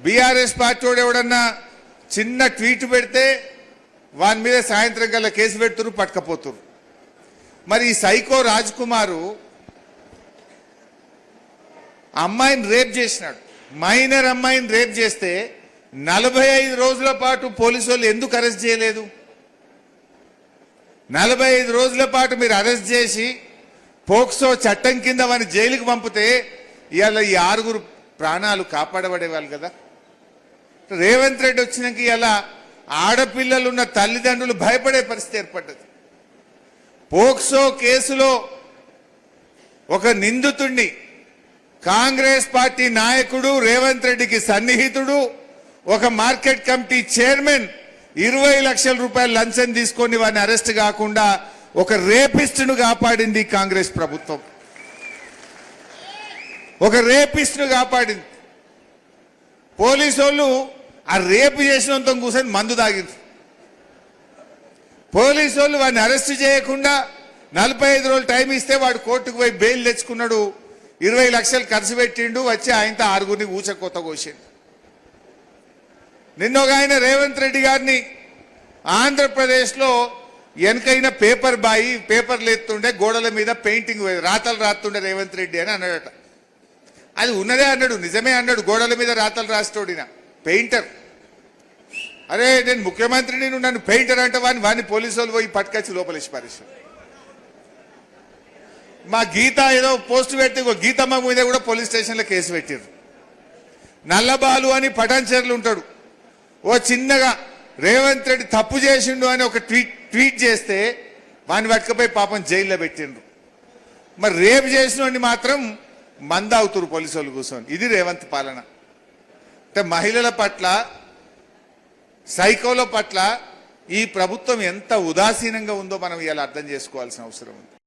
BRS party వాడు ఎవడన్నా చిన్న ట్వీట్ పెడితే వాని మీద సాయంత్రం కల్లా కేసు పెడుతురు, పట్టుకపోతురు. మరి ఈ సైకో రాజ్ కుమారు అమ్మాయిని రేప్ చేసినాడు. మైనర్ అమ్మాయిని రేప్ చేస్తే 45 రోజుల పాటు పోలీసు వాళ్ళు ఎందుకు అరెస్ట్ చేయలేదు? 45 రోజుల పాటు మీరు అరెస్ట్ చేసి పోక్సో చట్టం కింద వాని జైలుకు పంపితే ఇవాళ ఈ 6 ప్రాణాలు కాపాడబడేవాళ్ళు కదా. రేవంత్ రెడ్డి వచ్చినాక ఇలా ఆడపిల్లలున్న తల్లిదండ్రులు భయపడే పరిస్థితి ఏర్పడ్డది. పోక్సో కేసులో ఒక నిందితుడిని కాంగ్రెస్ పార్టీ నాయకుడు, రేవంత్ రెడ్డికి సన్నిహితుడు, ఒక మార్కెట్ కమిటీ చైర్మన్ 20 లక్షల రూపాయలు లంచం తీసుకొని వాడిని అరెస్ట్ కాకుండా ఒక రేపిస్టును కాపాడింది కాంగ్రెస్ ప్రభుత్వం. ఒక రేపిస్టును కాపాడింది. పోలీసు వాళ్ళు ఆ రేపు చేసినంత కూర్చొని మందు తాగింది. పోలీసు వాళ్ళు వాడిని అరెస్ట్ చేయకుండా 45 రోజులు టైం ఇస్తే వాడు కోర్టుకు పోయి బెయిల్ తెచ్చుకున్నాడు. 20 లక్షలు ఖర్చు పెట్టిండు. వచ్చి ఆయనతో 6 ఊచకొత్త కోసిండు. నిన్న ఒక ఆయన రేవంత్ రెడ్డి గారిని ఆంధ్రప్రదేశ్లో వెనకైన పేపర్ బాయి పేపర్లు ఎత్తుండే గోడల మీద పెయింటింగ్ రాతలు రాస్తుండే రేవంత్ రెడ్డి అని అన్నాడట. అది ఉన్నదే అన్నాడు, నిజమే అన్నాడు. గోడల మీద రాతలు రాస్తోడిన పెయింటర్. అరే నేను ముఖ్యమంత్రిని, నన్ను పెయింటర్ అంటే వాడిని పోలీసు వాళ్ళు పోయి పట్టుకొచ్చి లోపలేసి పారేశారు. మా గీత ఏదో పోస్ట్ పెడితే గీతమ్మ మీద కూడా పోలీస్ స్టేషన్లో కేసు పెట్టారు. నల్లబాలు అని పటాన్చెర్లు ఉంటాడు. ఓ చిన్నగా రేవంత్ రెడ్డి తప్పు చేసిండు అని ఒక ట్వీట్ చేస్తే వాడిని పట్టుకపోయి పాపం జైల్లో పెట్టిండ్రు. మరి రేపు చేసిన మాత్రం మంద అవుతురు పోలీసు వాళ్ళు కూర్చొని. ఇది రేవంత్ పాలన. అంటే మహిళల పట్ల, సైకోల పట్ల ఈ ప్రభుత్వం ఎంత ఉదాసీనంగా ఉందో మనం ఇలా అర్థం చేసుకోవాల్సిన అవసరం ఉంది.